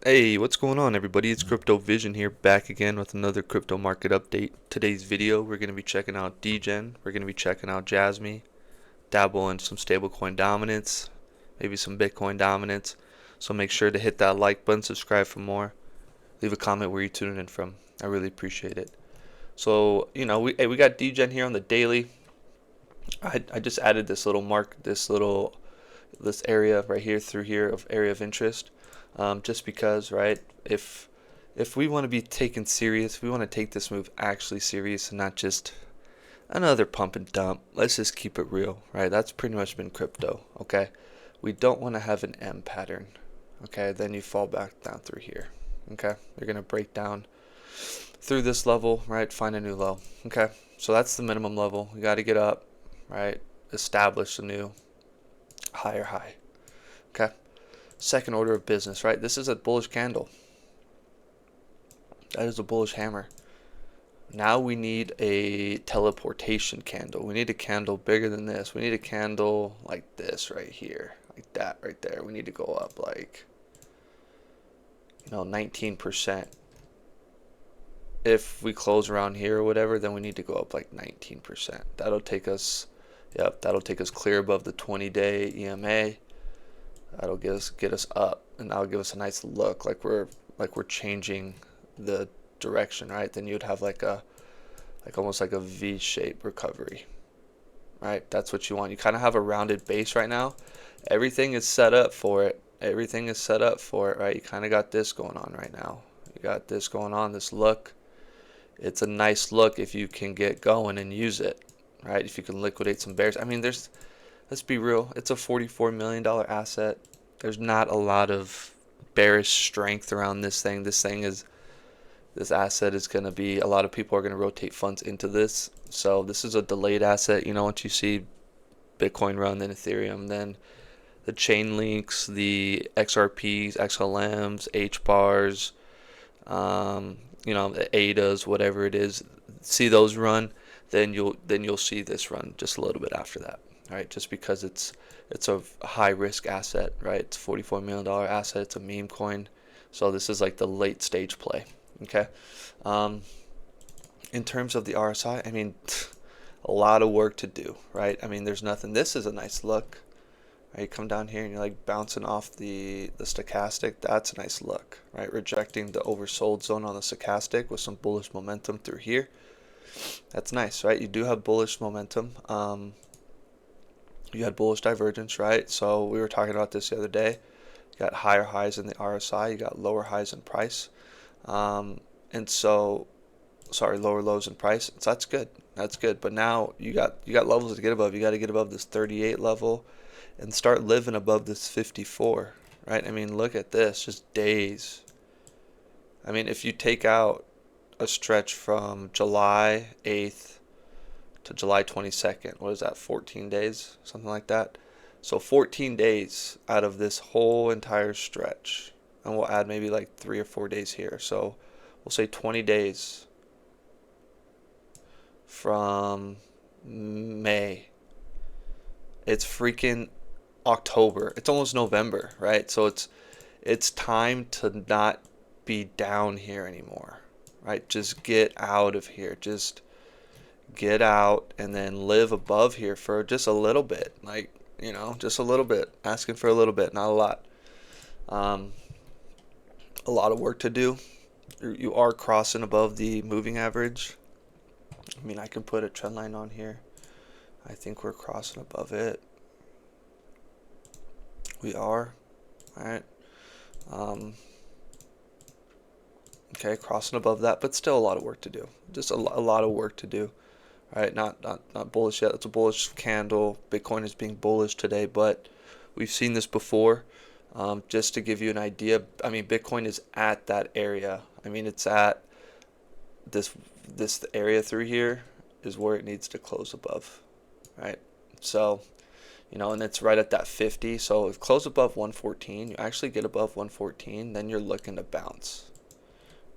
Hey, what's going on, everybody? It's Crypto Vision here, back again with another crypto market update. Today's video, we're going to be checking out DEGEN, we're going to be checking out JASMY, dabble in some stablecoin dominance, maybe some Bitcoin dominance. So make sure to hit that like button, subscribe for more, leave a comment where you're tuning in from. I really appreciate it. So, we got DEGEN here on the daily. I just added this little this area right here through here of area of interest, just because, right? If we want to be taken serious, we want to take this move actually serious and not just another pump and dump. Let's just keep it real, right? That's pretty much been crypto, okay? We don't want to have an M pattern, okay? Then you fall back down through here, okay? You're gonna break down through this level, right? Find a new low, okay? So that's the minimum level. We got to get up, right? Establish a new higher high, okay? Second order of business, right? This is a bullish candle. That is a bullish hammer. Now we need a teleportation candle. We need a candle bigger than this. We need a candle like this right here, like that right there. We need to go up like, 19%. If we close around here or whatever, then we need to go up like 19%. That'll take us, yep, that'll take us clear above the 20-day EMA. That'll get us up, and that'll give us a nice look, like we're changing the direction, right? Then you'd have like almost like a V-shaped recovery, right? That's what you want. You kind of have a rounded base right now. Everything is set up for it. Everything is set up for it, right? You kind of got this going on right now. You got this going on, this look. It's a nice look if you can get going and use it, right? If you can liquidate some bears. I mean, let's be real. It's a $44 million asset. There's not a lot of bearish strength around this thing. This asset is going to be, a lot of people are going to rotate funds into this. So this is a delayed asset. Once you see Bitcoin run, then Ethereum, then the chain links, the XRPs, XLMs, H bars, the ADAs, whatever it is, see those run, then you'll see this run just a little bit after that, right? Just because it's a high risk asset, right? It's a $44 million asset. It's a meme coin, so this is like the late stage play. Okay. Um, in terms of the RSI, I mean, a lot of work to do, right? I mean, there's nothing. This is a nice look. Right, you come down here and you're like bouncing off the stochastic. That's a nice look, right? Rejecting the oversold zone on the stochastic with some bullish momentum through here. That's nice, right? You do have bullish momentum. You had bullish divergence, right? So we were talking about this the other day. You got higher highs in the RSI. You got lower highs in price. And so, sorry, lower lows in price. So that's good. That's good. But now you got levels to get above. You got to get above this 38 level and start living above this 54, right? I mean, look at this, just days. I mean, if you take out a stretch from July 8th to July 22nd, what is that, 14 days? Something like that. So 14 days out of this whole entire stretch. And we'll add maybe like 3 or 4 days here. So we'll say 20 days from May. It's freaking October. It's almost November, right? So it's time to not be down here anymore, right? Just get out of here. Just get out and then live above here for just a little bit. Like, just a little bit. Asking for a little bit, not a lot. Um, a lot of work to do. You are crossing above the moving average. I mean, I can put a trend line on here. I think we're crossing above it. We are, all right. Um, okay, crossing above that, but still a lot of work to do. Just a lot of work to do. All right, not bullish yet. It's a bullish candle. Bitcoin is being bullish today, but we've seen this before. Just to give you an idea, I mean, Bitcoin is at that area. I mean, it's at this area through here is where it needs to close above, right? So, and it's right at that 50. So if close above 114, you actually get above 114, then you're looking to bounce,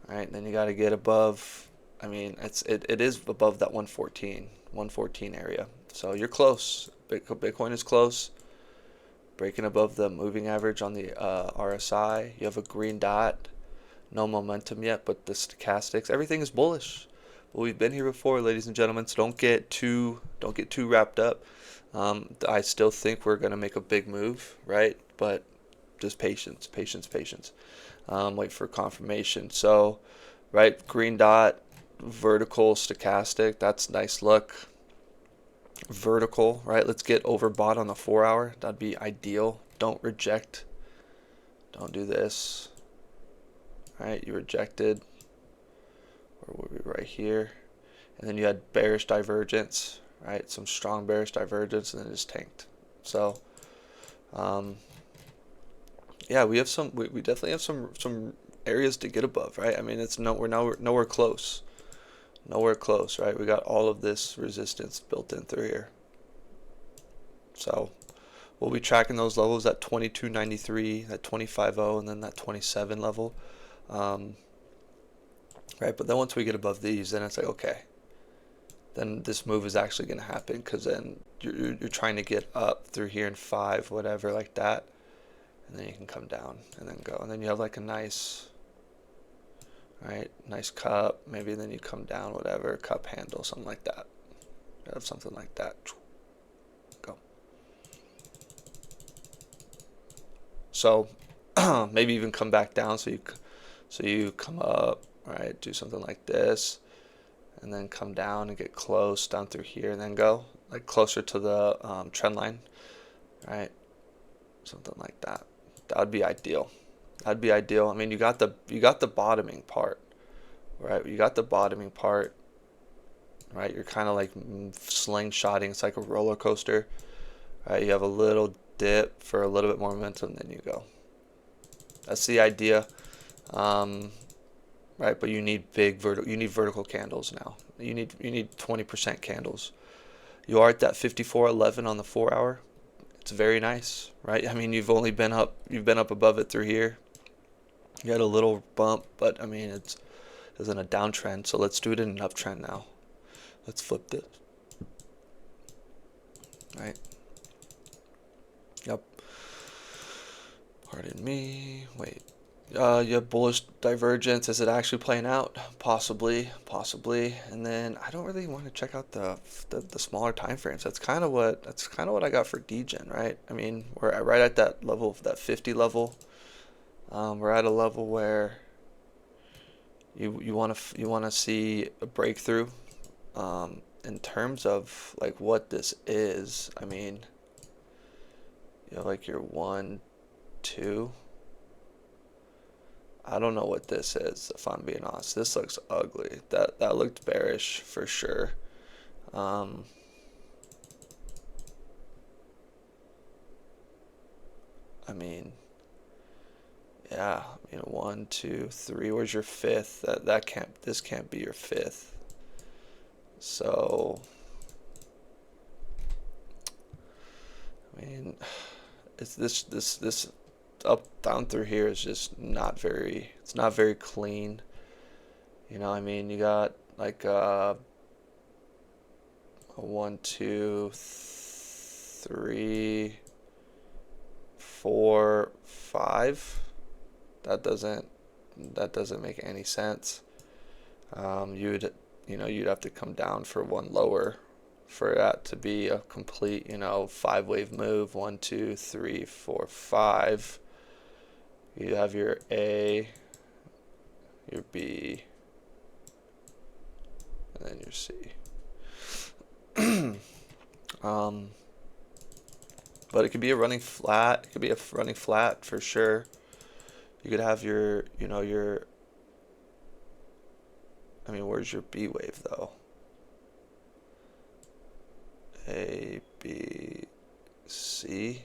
right? Then you got to get above. I mean, it is above that 114 area. So you're close. Bitcoin is close. breaking above the moving average on the RSI. You have a green dot, no momentum yet, but the stochastics, everything is bullish. But we've been here before, ladies and gentlemen, so don't get too wrapped up. I still think we're gonna make a big move, right? But just patience, patience, patience. Wait for confirmation. So, right, green dot, vertical stochastic, that's nice look. Vertical, right? Let's get overbought on the 4-hour. That'd be ideal. Don't reject. Don't do this. All right, you rejected. Or were we right here? And then you had bearish divergence, right? Some strong bearish divergence, and then it just tanked. So, yeah, we have some. We definitely have some areas to get above, right? I mean, we're nowhere close. Nowhere close, right? We got all of this resistance built in through here. So we'll be tracking those levels at 22.93, that 25.0, and then that 27 level. Right, but then once we get above these, then it's like, okay, then this move is actually going to happen, because then you're trying to get up through here in 5, whatever, like that, and then you can come down and then go, and then you have like a nice, right, nice cup, maybe then you come down, whatever, cup handle, something like that. You have something like that. Go. So maybe even come back down, so you come up, right, do something like this, and then come down and get close down through here, and then go like closer to the trend line, right, something like that. That would be ideal. That'd be ideal. I mean, you got the bottoming part, right? You got the bottoming part, right? You're kind of like slingshotting. It's like a roller coaster, right? You have a little dip for a little bit more momentum, then you go. That's the idea, right? But you need vertical candles now. You need 20% candles. You are at that 54.11 on the 4-hour. It's very nice, right? I mean, you've been up above it through here. You had a little bump, but I mean, it's in a downtrend. So let's do it in an uptrend now. Let's flip this, right? Yep. Pardon me. Wait. You have bullish divergence. Is it actually playing out? Possibly. And then I don't really want to check out the smaller time frames. That's kind of what I got for DEGEN, right? I mean, we're right at that level, that 50 level. We're at a level where you want to see a breakthrough. In terms of like what this is, I mean, you know, like your 1, 2. I don't know what this is, if I'm being honest. This looks ugly. That looked bearish for sure. I mean, yeah. I mean, 1, 2, 3. Where's your 5th? This can't be your 5th. So, I mean, it's this up down through here is just not very, it's not very clean. You know, I mean, you got like a 1, 2, 3, 4, 5. That doesn't make any sense. You'd have to come down for one lower for that to be a complete, 5-wave move. 1, 2, 3, 4, 5. You have your A, your B, and then your C. But it could be a running flat. It could be a running flat for sure. You could have your, I mean, where's your B wave though? A, B, C.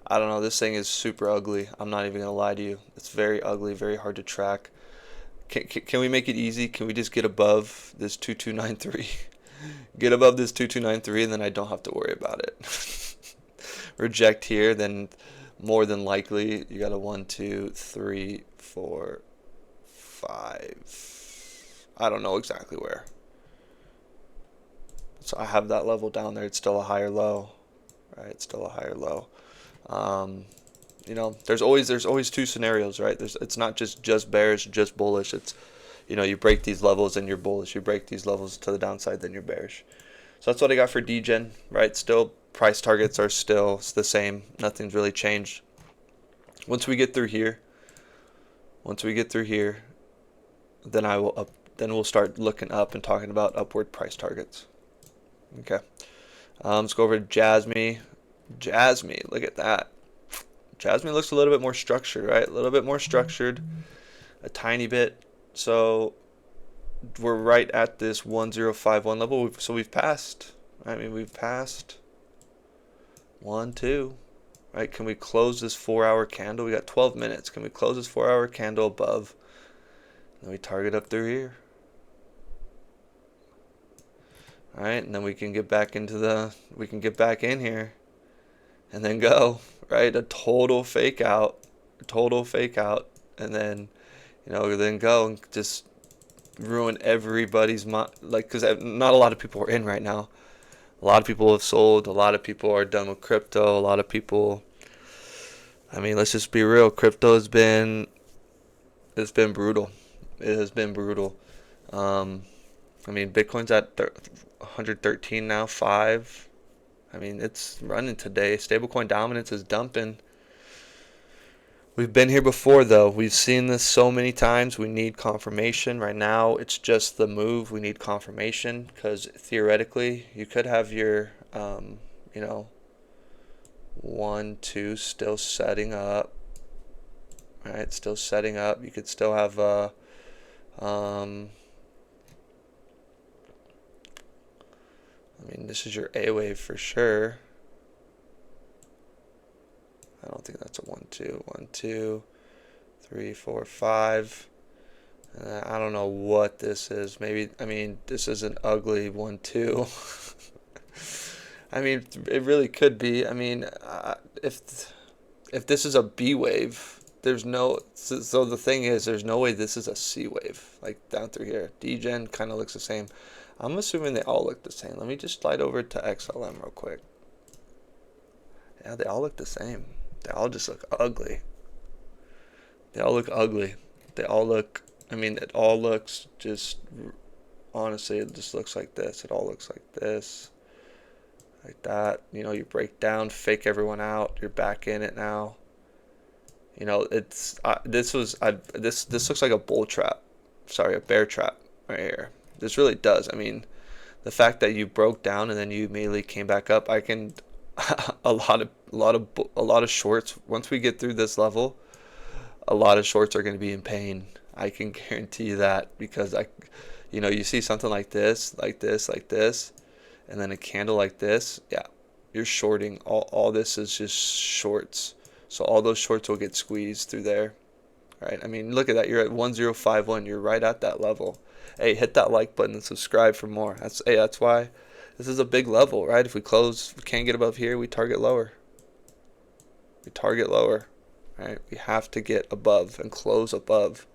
I don't know. This thing is super ugly. I'm not even gonna lie to you. It's very ugly, very hard to track. Can we make it easy? Can we just get above this 2293? Get above this 2293, and then I don't have to worry about it. Reject here, then more than likely you got a 1, 2, 3, 4, 5. I don't know exactly where. So I have that level down there. It's still a higher low. right? It's still a higher low. You know, there's always two scenarios, right? It's not just bearish, just bullish. It's, you know, you break these levels and you're bullish. You break these levels to the downside, then you're bearish. So that's what I got for DEGEN, right? Still, price targets are still the same. Nothing's really changed. Once we get through here, then then we'll start looking up and talking about upward price targets. Okay. Let's go over to JASMY. JASMY, look at that. JASMY looks a little bit more structured, right? A little bit more structured, a tiny bit. So we're right at this 1051 level. So we've passed. I mean, we've passed 1, 2. Right? Can we close this 4-hour candle? We got 12 minutes. Can we close this 4-hour candle above? Then we target up through here. All right, and then we can get back into we can get back in here and then go, right? A total fake out, and then, you know, then go and just ruin everybody's mind, like, because not a lot of people are in right now. A lot of people have sold. A lot of people are done with crypto. A lot of people, I mean, let's just be real. Crypto has been, it's been brutal. It has been brutal. I mean, Bitcoin's at 113 now, 5. I mean, it's running today. Stablecoin dominance is dumping. We've been here before, though. We've seen this so many times. We need confirmation. Right now, it's just the move. We need confirmation because theoretically, you could have your, you know, 1, 2 still setting up. Right, still setting up. You could still have a, I mean, this is your A wave for sure. I don't think that's a 1, 2, 1, 2, 3, 4, 5. I don't know what this is. Maybe, I mean, this is an ugly 1, 2. I mean, it really could be. I mean, if this is a B wave, there's no. So the thing is, there's no way this is a C wave. Like down through here, DEGEN kind of looks the same. I'm assuming they all look the same. Let me just slide over to XLM real quick. Yeah, they all look the same. They all just look ugly. They all look ugly. They all look, I mean, it all looks just, honestly, it just looks like this. It all looks like this. Like that. You know, you break down, fake everyone out. You're back in it now. You know, it's, this looks like a bull trap. Sorry, a bear trap right here. This really does. I mean, the fact that you broke down and then you immediately came back up, I can, a lot of shorts. Once we get through this level, a lot of shorts are going to be in pain. I can guarantee you that because you know, you see something like this, and then a candle like this. Yeah, you're shorting. All this is just shorts. So all those shorts will get squeezed through there. Right? I mean, look at that. You're at 1051. You're right at that level. Hey, hit that like button and subscribe for more. That's why this is a big level, right? If we can't get above here, we target lower. Right? We have to get above and close above.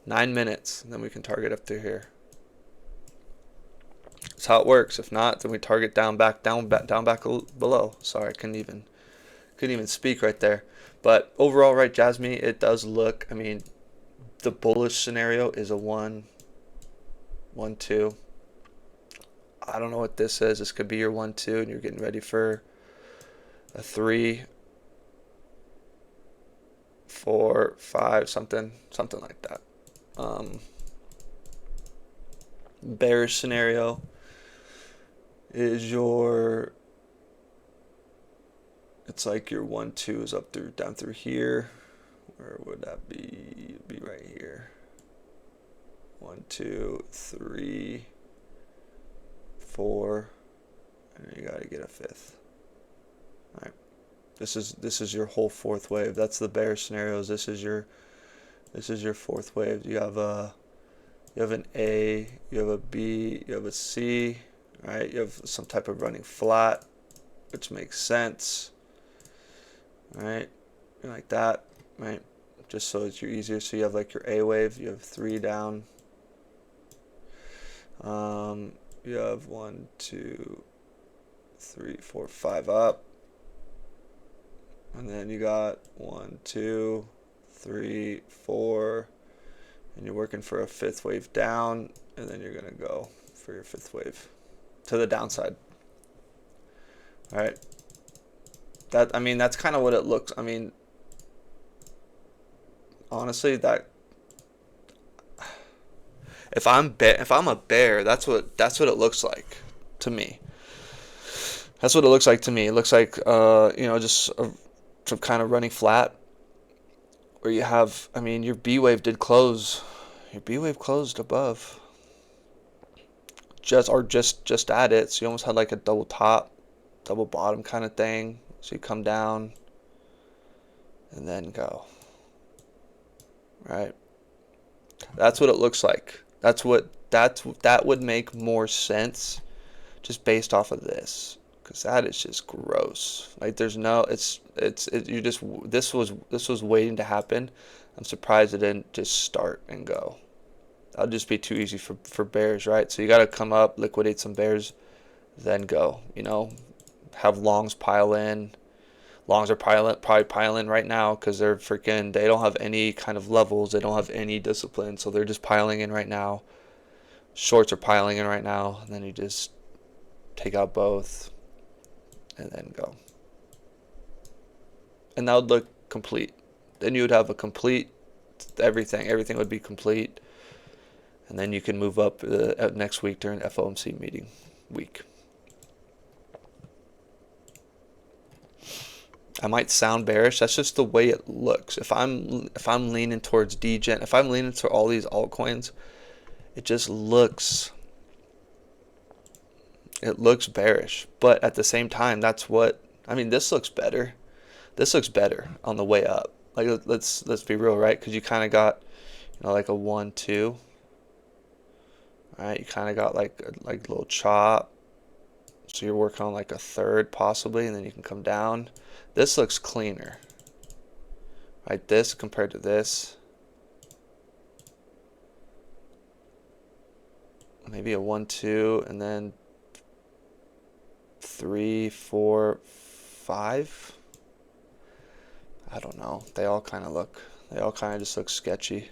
9 minutes, and then we can target up through here. That's how it works. If not, then we target down back below. Sorry, I couldn't even speak right there. But overall, right, JASMY, it does look, I mean, the bullish scenario is a 1, 1, 2. I don't know what this is. This could be your 1, 2, and you're getting ready for a 3, 4, 5, something like that. Bearish scenario is it's like your 1, 2 is down through here. Where would that be? It'd be right here. 1, 2, 3, 4, and you gotta get a 5th. All right. This is your whole 4th wave. That's the bearish scenarios. This is your 4th wave. You have an A, you have a B, you have a C, right? You have some type of running flat, which makes sense, right? Like that, right? Just so it's easier. So you have like your A wave. You have 3 down. You have 1, 2, 3, 4, 5 up. And then you got 1, 2, 3, 4, and you're working for a fifth wave down, and then you're gonna go for your fifth wave to the downside. All right. I mean, that's kind of what it looks. I mean, honestly, that if I'm a bear, that's what it looks like to me. That's what it looks like to me. It looks like just kind of running flat, where you have, I mean, your B wave did close. Your B wave closed above. Just at it. So you almost had like a double top, double bottom kind of thing. So you come down and then go. Right? That's what it looks like. That would make more sense just based off of this, because that is just gross. Like there's no, you just, this was waiting to happen. I'm surprised it didn't just start and go. That'll just be too easy for bears, right? So you got to come up, liquidate some bears, then go. You know, have longs pile in. Longs are probably piling right now because they don't have any kind of levels. They don't have any discipline, so they're just piling in right now. Shorts are piling in right now, and then you just take out both and then go. And that would look complete. Then you would have a complete everything. Everything would be complete. And then you can move up next week during FOMC meeting week. I might sound bearish. That's just the way it looks. If I'm leaning towards DEGEN, if I'm leaning to all these altcoins, it just looks bearish. But at the same time, this looks better. This looks better on the way up. Like let's be real, right? Because you kind of got, like a 1, 2. All right, you kind of got like a little chop. So you're working on like a third possibly, and then you can come down. This looks cleaner. Right, this compared to this. Maybe a 1, 2, and then 3, 4, 5. I don't know. They all kind of just look sketchy.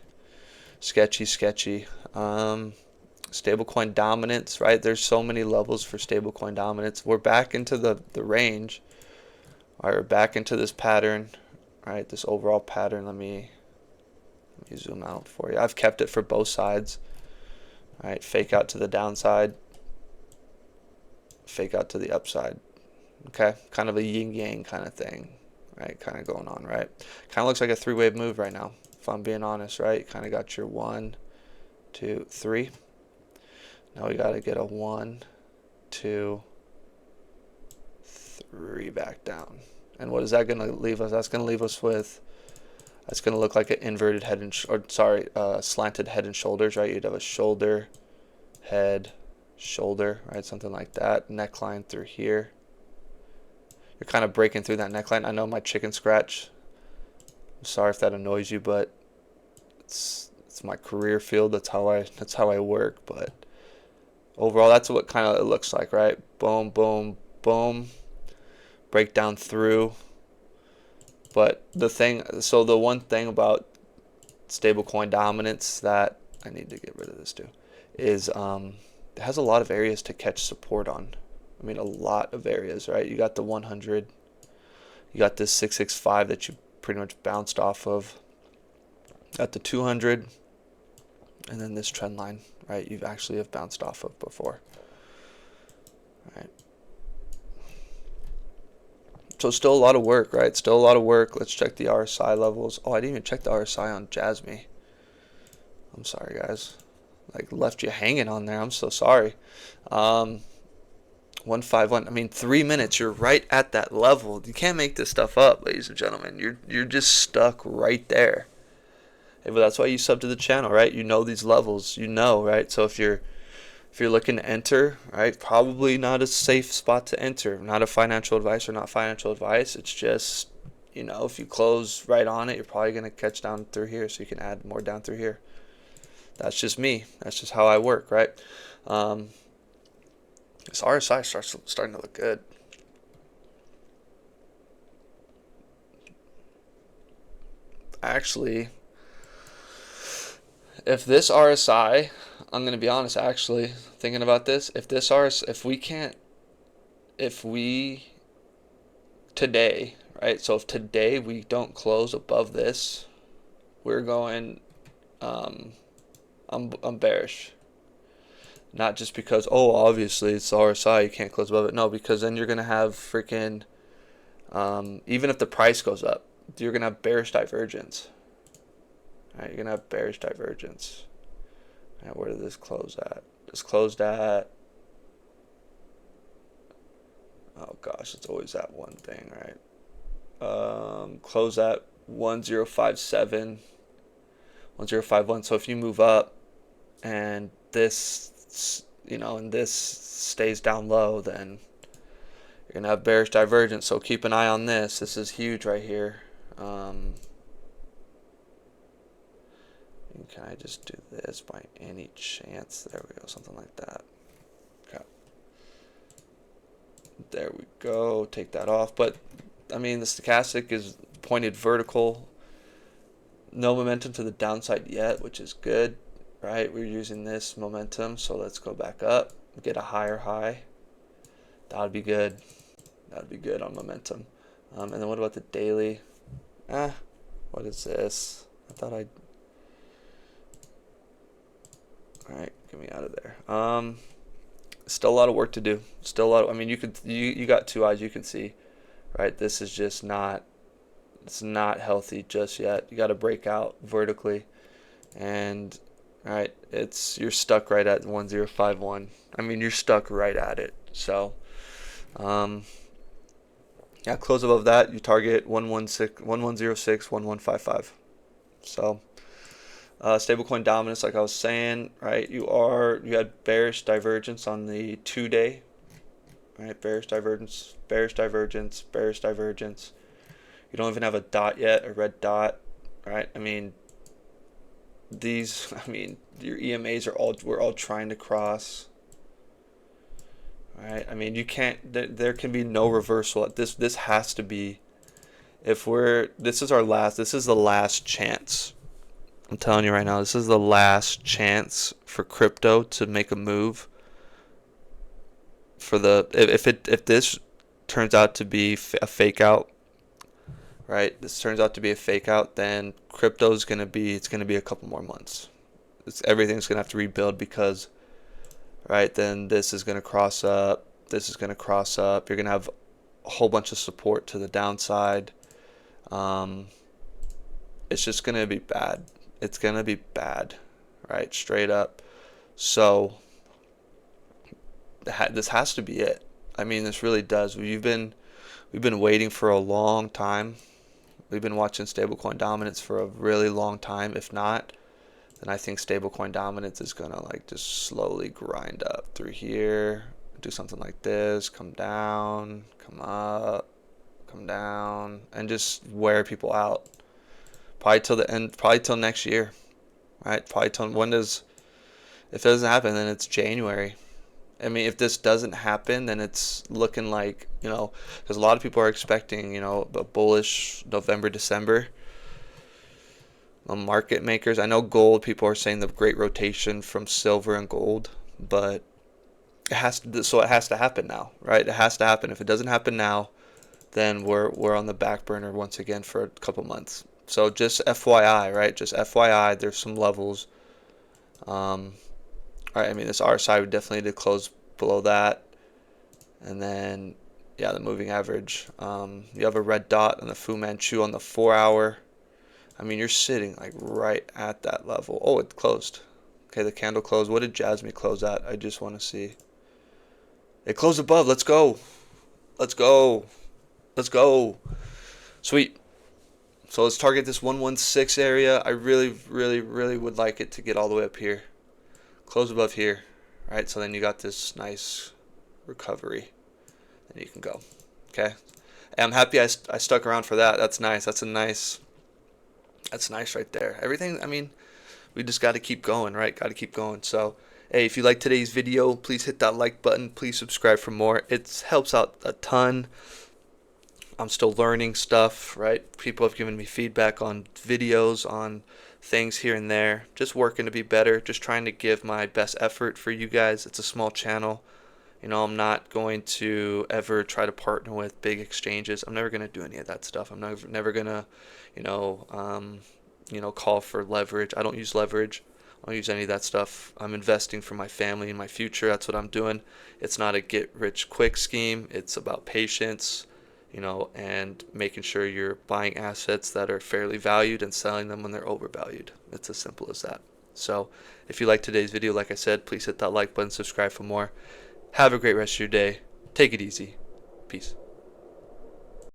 Sketchy. Stablecoin dominance, right? There's so many levels for stablecoin dominance. We're back into the range. All right, we're back into this pattern, right? This overall pattern. Let me zoom out for you. I've kept it for both sides. All right, fake out to the downside, fake out to the upside. Okay, kind of a yin-yang kind of thing, right? Kind of going on, right? Kind of looks like a three-wave move right now, if I'm being honest, right? Kind of got your 1, 2, 3. Now we got to get a 1, 2, 3 back down. And what is that going to leave us? That's going to leave us with, that's going to look like an inverted head and, slanted head and shoulders, right? You'd have a shoulder, head, shoulder, right? Something like that. Neckline through here. You're kind of breaking through that neckline. I know my chicken scratch. I'm sorry if that annoys you, but it's my career field. That's how I work. But overall, that's what kind of it looks like, right? Boom, boom, boom. Break down through. But the one thing about stablecoin dominance that I need to get rid of this too is it has a lot of areas to catch support on. I mean, a lot of areas, right? You got the 100, you got this 665 that you pretty much bounced off of, got the 200, and then this trend line, right? You've actually have bounced off of before, right? So still a lot of work, right? Still a lot of work. Let's check the RSI levels. Oh, I didn't even check the RSI on JASMY. I'm sorry, guys. Like left you hanging on there. I'm so sorry. 151. I mean, 3 minutes. You're right at that level. You can't make this stuff up, ladies and gentlemen. You're just stuck right there. Hey, but that's why you sub to the channel, right? You know these levels. You know, right? So if you're looking to enter, right, probably not a safe spot to enter. Not a financial advice or not financial advice. It's just, if you close right on it, you're probably going to catch down through here, so you can add more down through here. That's just me. That's just how I work, right? This RSI starting to look good. actually, if this RSI, I'm going to be honest, actually, thinking about this, if we, today, right, so if today we don't close above this, we're going, I'm bearish. Not just because, oh, obviously it's the RSI, you can't close above it. No, because then you're going to have freaking, even if the price goes up, you're going to have bearish divergence. All right, you're going to have bearish divergence. All right, where did this close at? This closed at, oh gosh, it's always that one thing, right? Close at 1057, 1051. So if you move up and this, and this stays down low, then you're gonna have bearish divergence. So keep an eye on this. This is huge right here. Can I just do this by any chance? There we go, something like that. Okay. There we go. Take that off. But I mean, the stochastic is pointed vertical. No momentum to the downside yet, which is good, right? We're using this momentum, so let's go back up, get a higher high. That would be good. That would be good on momentum. And then what about the daily? What is this? I thought I'd. All right, get me out of there. Still a lot of work to do. Still a lot. I mean, you got two eyes, you can see, right? This is just not. It's not healthy just yet. You got to break out vertically, and right, you're stuck right at 1051. I mean, you're stuck right at it. So, yeah, close above that, you target 1106, 1155. So. Stablecoin dominance, like I was saying, right? You had bearish divergence on the 2-day, right? Bearish divergence, bearish divergence, bearish divergence. You don't even have a dot yet, a red dot, right? I mean, your EMAs we're all trying to cross, right? I mean, you can't. There can be no reversal. This has to be. This is the last chance. I'm telling you right now, this is the last chance for crypto to make a move. If this turns out to be a fake out, right? This turns out to be a fake out, then crypto's gonna be a couple more months. Everything's gonna have to rebuild because, right? Then this is gonna cross up. This is gonna cross up. You're gonna have a whole bunch of support to the downside. It's just gonna be bad. It's gonna be bad, right? Straight up. So this has to be it. I mean, this really does. We've been waiting for a long time. We've been watching stablecoin dominance for a really long time. If not, then I think stablecoin dominance is gonna just slowly grind up through here, do something like this, come down, come up, come down, and just wear people out. Probably till the end, probably till next year, right? Probably till if it doesn't happen, then it's January. I mean, if this doesn't happen, then it's looking like, because a lot of people are expecting, a bullish November, December. Market makers, I know gold, people are saying the great rotation from silver and gold, but it has to happen now, right? It has to happen. If it doesn't happen now, then we're on the back burner once again for a couple months. So just FYI, right? Just FYI, there's some levels. All right, I mean, this RSI would definitely need to close below that. And then, yeah, the moving average. You have a red dot on the Fu Manchu on the 4-hour. I mean, you're sitting right at that level. Oh, it closed. Okay, the candle closed. What did JASMY close at? I just want to see. It closed above. Let's go. Let's go. Let's go. Sweet. So let's target this 116 area. I really, really, really would like it to get all the way up here. Close above here. Right? So then you got this nice recovery. And you can go. Okay? And I'm happy I stuck around for that. That's nice. That's nice right there. Everything, I mean, we just got to keep going, right? Got to keep going. So, hey, if you like today's video, please hit that like button. Please subscribe for more. It helps out a ton. I'm still learning stuff, right? People have given me feedback on videos, on things here and there. Just working to be better, just trying to give my best effort for you guys. It's a small channel. I'm not going to ever try to partner with big exchanges. I'm never going to do any of that stuff. I'm never going to, you know, um, call for leverage. I don't use leverage. I don't use any of that stuff. I'm investing for my family and my future. That's what I'm doing. It's not a get rich quick scheme. It's about patience, and making sure you're buying assets that are fairly valued and selling them when they're overvalued. It's as simple as that. So if you liked today's video, like I said, please hit that like button, subscribe for more. Have a great rest of your day. Take it easy. Peace.